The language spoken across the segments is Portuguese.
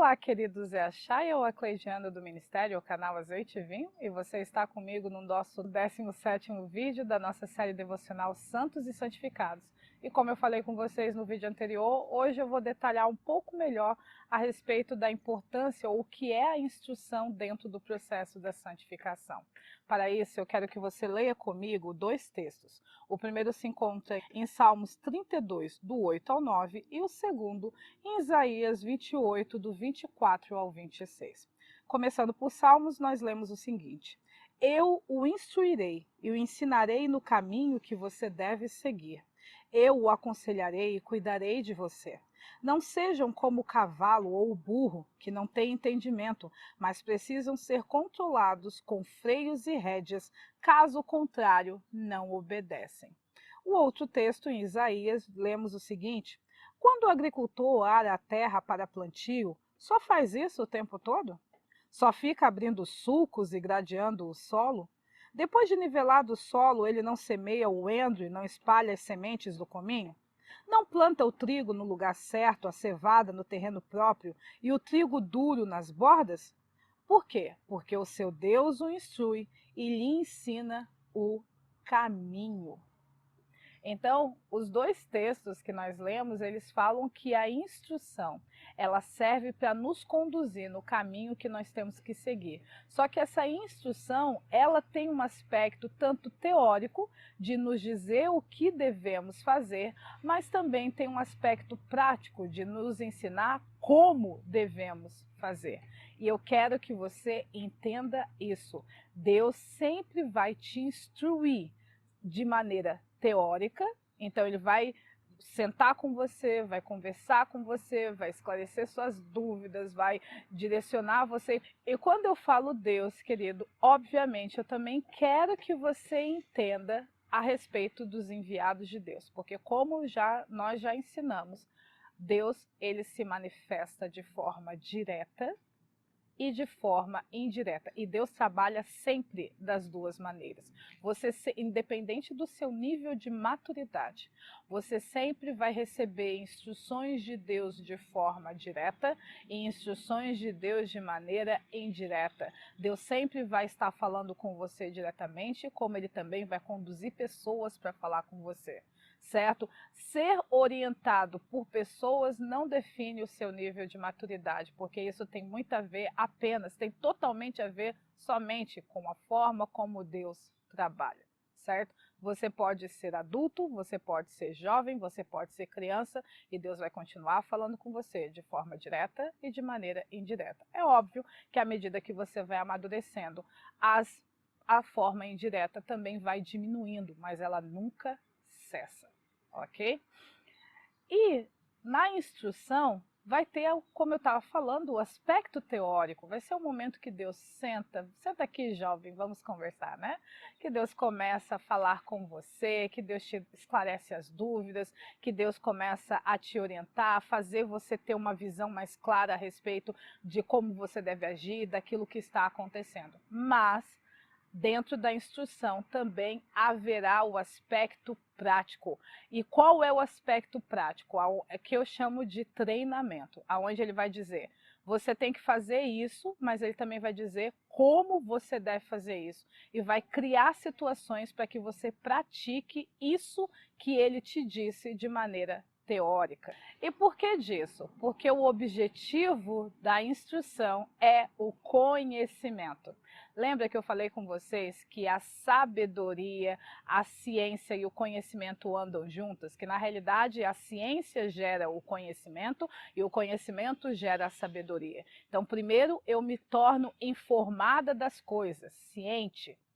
Olá, queridos, é a Chay, eu a Cleidiana do Ministério, o canal Azeite e Vinho, e você está comigo no nosso 17º vídeo da nossa série devocional Santos e Santificados. E como eu falei com vocês no vídeo anterior, hoje eu vou detalhar um pouco melhor a respeito da importância ou o que é a instrução dentro do processo da santificação. Para isso, eu quero que você leia comigo dois textos. O primeiro se encontra em Salmos 32, do 8 ao 9, e o segundo em Isaías 28, do 24 ao 26. Começando por Salmos, nós lemos o seguinte: Eu o instruirei e o ensinarei no caminho que você deve seguir. Eu o aconselharei e cuidarei de você. Não sejam como o cavalo ou o burro, que não têm entendimento, mas precisam ser controlados com freios e rédeas, caso contrário, não obedecem. O outro texto, em Isaías, lemos o seguinte: Quando o agricultor ara a terra para plantio, só faz isso o tempo todo? Só fica abrindo sulcos e gradeando o solo? Depois de nivelado o solo, ele não semeia o endro e não espalha as sementes do cominho? Não planta o trigo no lugar certo, a cevada no terreno próprio e o trigo duro nas bordas? Por quê? Porque o seu Deus o instrui e lhe ensina o caminho. Então, os dois textos que nós lemos, eles falam que a instrução, ela serve para nos conduzir no caminho que nós temos que seguir. Só que essa instrução, ela tem um aspecto tanto teórico, de nos dizer o que devemos fazer, mas também tem um aspecto prático, de nos ensinar como devemos fazer. E eu quero que você entenda isso. Deus sempre vai te instruir de maneira teórica, então ele vai sentar com você, vai conversar com você, vai esclarecer suas dúvidas, vai direcionar você. E quando eu falo Deus, querido, obviamente eu também quero que você entenda a respeito dos enviados de Deus, porque como nós já ensinamos, Deus ele se manifesta de forma direta e de forma indireta. E Deus trabalha sempre das duas maneiras. Independente do seu nível de maturidade, você sempre vai receber instruções de Deus de forma direta e instruções de Deus de maneira indireta. Deus sempre vai estar falando com você diretamente, como ele também vai conduzir pessoas para falar com você. Certo? Ser orientado por pessoas não define o seu nível de maturidade, porque isso tem muito a ver tem totalmente a ver somente com a forma como Deus trabalha, certo? Você pode ser adulto, você pode ser jovem, você pode ser criança e Deus vai continuar falando com você de forma direta e de maneira indireta. É óbvio que à medida que você vai amadurecendo, a forma indireta também vai diminuindo, mas ela nunca cessa, ok? E na instrução vai ter, como eu estava falando, o aspecto teórico, vai ser o momento que Deus senta aqui jovem, vamos conversar, né? Que Deus começa a falar com você, que Deus te esclarece as dúvidas, que Deus começa a te orientar, a fazer você ter uma visão mais clara a respeito de como você deve agir, daquilo que está acontecendo. Mas dentro da instrução também haverá o aspecto prático. E qual é o aspecto prático? É que eu chamo de treinamento, aonde ele vai dizer, você tem que fazer isso, mas ele também vai dizer como você deve fazer isso. E vai criar situações para que você pratique isso que ele te disse de maneira teórica. E por que disso? Porque o objetivo da instrução é o conhecimento. Lembra que eu falei com vocês que a sabedoria, a ciência e o conhecimento andam juntas? Que na realidade a ciência gera o conhecimento e o conhecimento gera a sabedoria. Então primeiro eu me torno informada das coisas,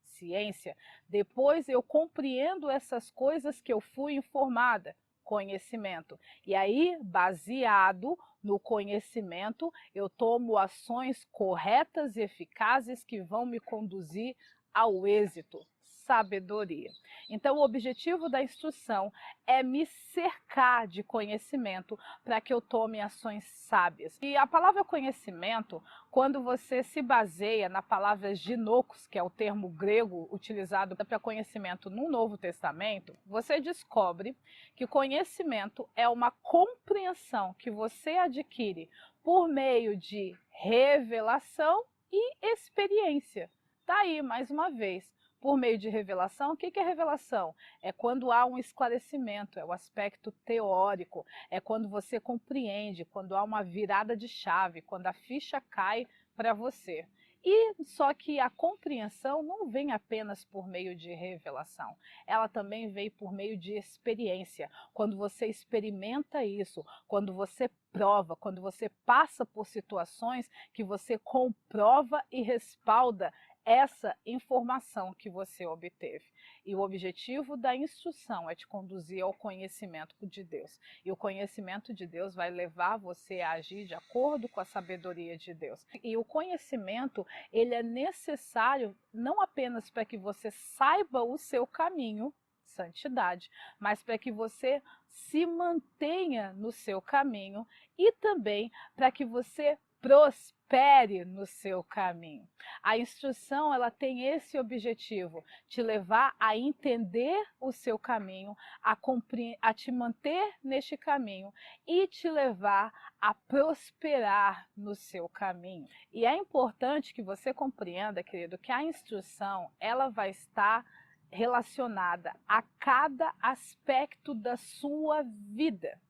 ciência. Depois eu compreendo essas coisas que eu fui informada, conhecimento. E aí, baseado no conhecimento, eu tomo ações corretas e eficazes que vão me conduzir ao êxito, sabedoria. Então, o objetivo da instrução é me cercar de conhecimento para que eu tome ações sábias. E a palavra conhecimento, quando você se baseia na palavra ginokos, que é o termo grego utilizado para conhecimento no Novo Testamento, você descobre que conhecimento é uma compreensão que você adquire por meio de revelação e experiência. Tá aí, mais uma vez, por meio de revelação. O que é revelação? É quando há um esclarecimento, é o aspecto teórico, é quando você compreende, quando há uma virada de chave, quando a ficha cai para você. E só que a compreensão não vem apenas por meio de revelação, ela também vem por meio de experiência. Quando você experimenta isso, quando você prova, quando você passa por situações que você comprova e respalda essa informação que você obteve. E o objetivo da instrução é te conduzir ao conhecimento de Deus. E o conhecimento de Deus vai levar você a agir de acordo com a sabedoria de Deus. E o conhecimento, ele é necessário não apenas para que você saiba o seu caminho, santidade, mas para que você se mantenha no seu caminho e também para que você prospere no seu caminho. A instrução, ela tem esse objetivo, te levar a entender o seu caminho, a te manter neste caminho e te levar a prosperar no seu caminho. E é importante que você compreenda, querido, que a instrução, ela vai estar relacionada a cada aspecto da sua vida,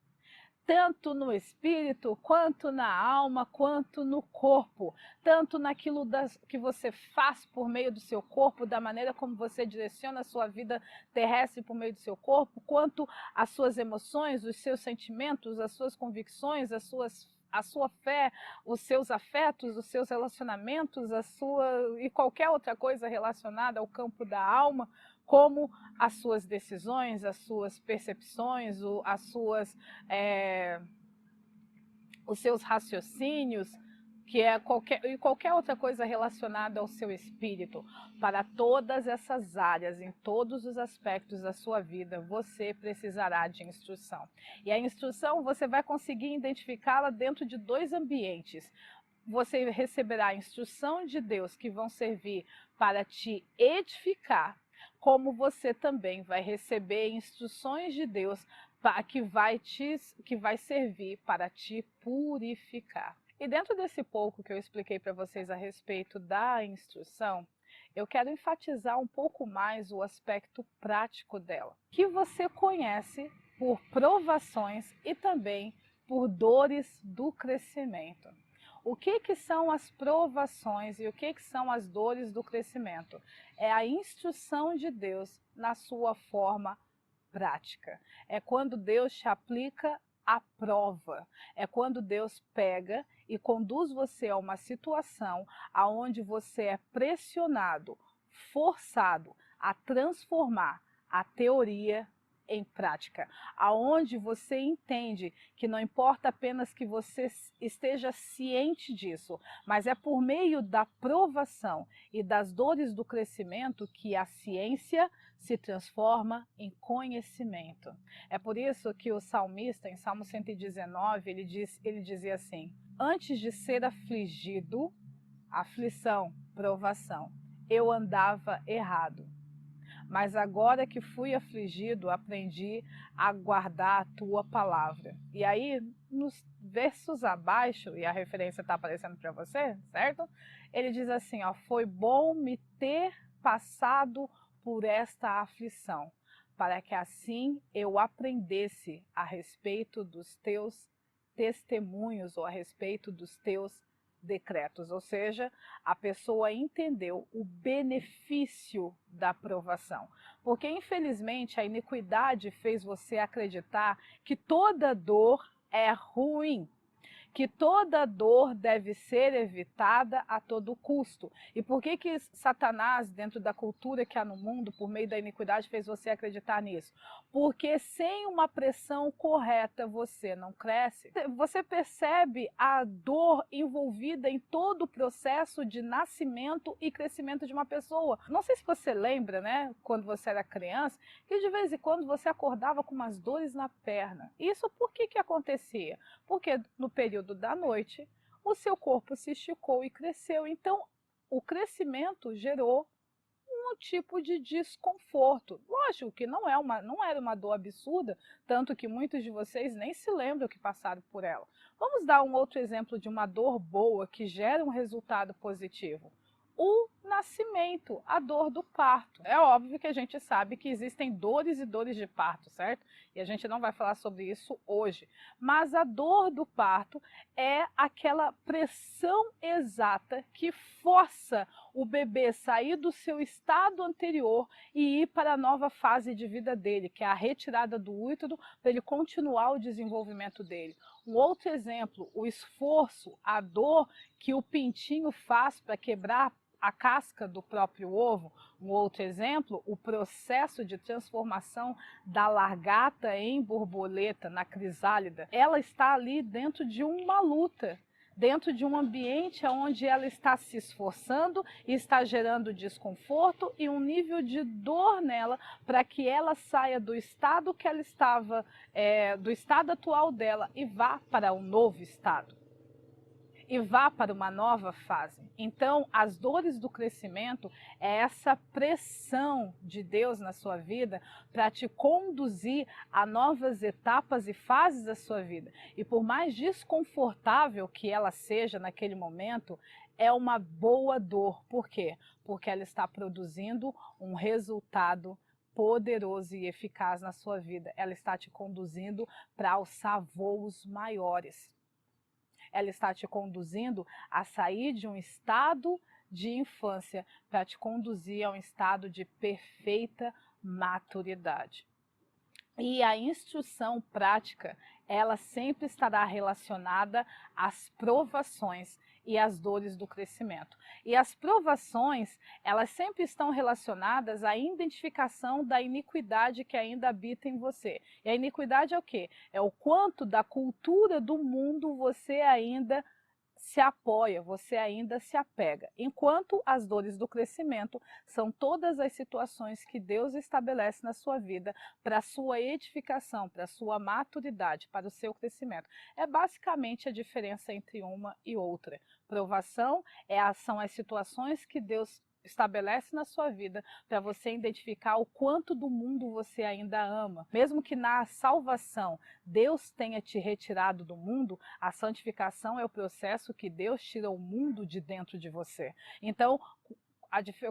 tanto no espírito, quanto na alma, quanto no corpo, tanto naquilo que você faz por meio do seu corpo, da maneira como você direciona a sua vida terrestre por meio do seu corpo, quanto as suas emoções, os seus sentimentos, as suas convicções, a sua fé, os seus afetos, os seus relacionamentos, e qualquer outra coisa relacionada ao campo da alma, como as suas decisões, as suas percepções, os seus raciocínios, que é qualquer outra coisa relacionada ao seu espírito. Para todas essas áreas, em todos os aspectos da sua vida, você precisará de instrução. E a instrução você vai conseguir identificá-la dentro de dois ambientes. Você receberá a instrução de Deus que vão servir para te edificar, como você também vai receber instruções de Deus que vai servir para te purificar. E dentro desse pouco que eu expliquei para vocês a respeito da instrução, eu quero enfatizar um pouco mais o aspecto prático dela, que você conhece por provações e também por dores do crescimento. O que são as provações e o que são as dores do crescimento? É a instrução de Deus na sua forma prática. É quando Deus te aplica a prova. É quando Deus pega e conduz você a uma situação onde você é pressionado, forçado a transformar a teoria em prática, aonde você entende que não importa apenas que você esteja ciente disso, mas é por meio da provação e das dores do crescimento que a ciência se transforma em conhecimento. É por isso que o salmista, em Salmo 119, ele dizia assim: antes de ser afligido, aflição, provação, eu andava errado. Mas agora que fui afligido, aprendi a guardar a tua palavra. E aí, nos versos abaixo, e a referência está aparecendo para você, certo? Ele diz assim, ó, foi bom me ter passado por esta aflição, para que assim eu aprendesse a respeito dos teus testemunhos ou a respeito dos teus decretos, ou seja, a pessoa entendeu o benefício da provação, porque infelizmente a iniquidade fez você acreditar que toda dor é ruim, que toda dor deve ser evitada a todo custo. E por que Satanás, dentro da cultura que há no mundo, por meio da iniquidade, fez você acreditar nisso? Porque sem uma pressão correta você não cresce. Você percebe a dor envolvida em todo o processo de nascimento e crescimento de uma pessoa. Não sei se você lembra, né, quando você era criança, que de vez em quando você acordava com umas dores na perna. Isso por que acontecia? Porque no período da noite, o seu corpo se esticou e cresceu. Então, o crescimento gerou um tipo de desconforto. Lógico que não era uma dor absurda, tanto que muitos de vocês nem se lembram que passaram por ela. Vamos dar um outro exemplo de uma dor boa que gera um resultado positivo. O nascimento, a dor do parto. É óbvio que a gente sabe que existem dores e dores de parto, certo? E a gente não vai falar sobre isso hoje. Mas a dor do parto é aquela pressão exata que força o bebê sair do seu estado anterior e ir para a nova fase de vida dele, que é a retirada do útero para ele continuar o desenvolvimento dele. Um outro exemplo, o esforço, a dor que o pintinho faz para quebrar a casca do próprio ovo. Um outro exemplo, o processo de transformação da largata em borboleta, na crisálida. Ela está ali dentro de uma luta, dentro de um ambiente onde ela está se esforçando e está gerando desconforto e um nível de dor nela para que ela saia do estado que ela estava, do estado atual dela e vá para um novo estado. E vá para uma nova fase. Então, as dores do crescimento é essa pressão de Deus na sua vida para te conduzir a novas etapas e fases da sua vida. E por mais desconfortável que ela seja naquele momento, é uma boa dor. Por quê? Porque ela está produzindo um resultado poderoso e eficaz na sua vida. Ela está te conduzindo para alçar voos maiores. Ela está te conduzindo a sair de um estado de infância para te conduzir a um estado de perfeita maturidade. E a instrução prática, ela sempre estará relacionada às provações e às dores do crescimento. E as provações, elas sempre estão relacionadas à identificação da iniquidade que ainda habita em você. E a iniquidade é o quê? É o quanto da cultura do mundo você ainda se apoia, você ainda se apega. Enquanto as dores do crescimento são todas as situações que Deus estabelece na sua vida para a sua edificação, para a sua maturidade, para o seu crescimento. É basicamente a diferença entre uma e outra. Provação são as situações que Deus estabelece na sua vida para você identificar o quanto do mundo você ainda ama. Mesmo que na salvação Deus tenha te retirado do mundo, a santificação é o processo que Deus tira o mundo de dentro de você. Então,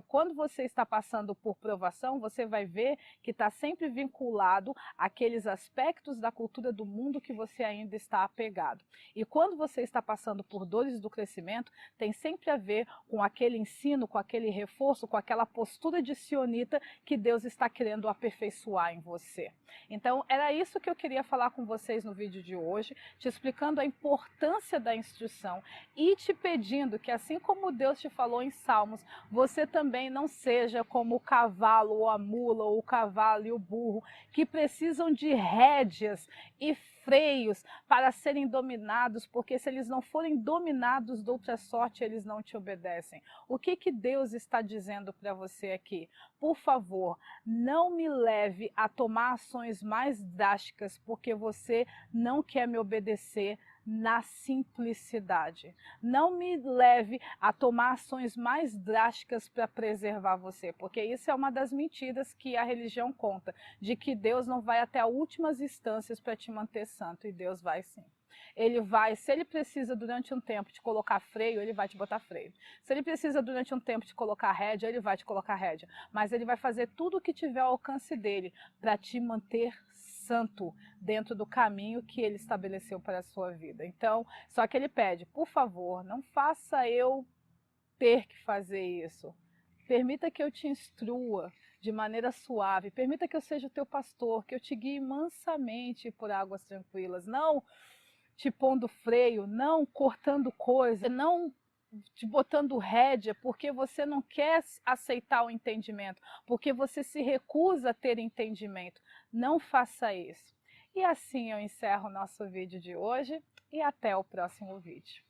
quando você está passando por provação, você vai ver que está sempre vinculado àqueles aspectos da cultura do mundo que você ainda está apegado. E quando você está passando por dores do crescimento, tem sempre a ver com aquele ensino, com aquele reforço, com aquela postura de sionita que Deus está querendo aperfeiçoar em você. Então, era isso que eu queria falar com vocês no vídeo de hoje, te explicando a importância da instrução e te pedindo que, assim como Deus te falou em Salmos, você também não seja como o cavalo ou a mula ou o cavalo e o burro que precisam de rédeas e freios para serem dominados, porque se eles não forem dominados de outra sorte, eles não te obedecem. O que Deus está dizendo para você aqui? Por favor, não me leve a tomar ações mais drásticas porque você não quer me obedecer na simplicidade. Não me leve a tomar ações mais drásticas para preservar você, porque isso é uma das mentiras que a religião conta, de que Deus não vai até as últimas instâncias para te manter santo, e Deus vai sim. Ele vai, se ele precisa durante um tempo te colocar freio, ele vai te botar freio. Se ele precisa durante um tempo te colocar rédea, ele vai te colocar rédea. Mas ele vai fazer tudo o que tiver ao alcance dele para te manter santo dentro do caminho que ele estabeleceu para a sua vida. Então, só que ele pede, por favor, não faça eu ter que fazer isso. Permita que eu te instrua de maneira suave. Permita que eu seja o teu pastor, que eu te guie mansamente por águas tranquilas. Não te pondo freio, não cortando coisa, não te botando rédea, porque você não quer aceitar o entendimento, porque você se recusa a ter entendimento. Não faça isso. E assim eu encerro o nosso vídeo de hoje e até o próximo vídeo.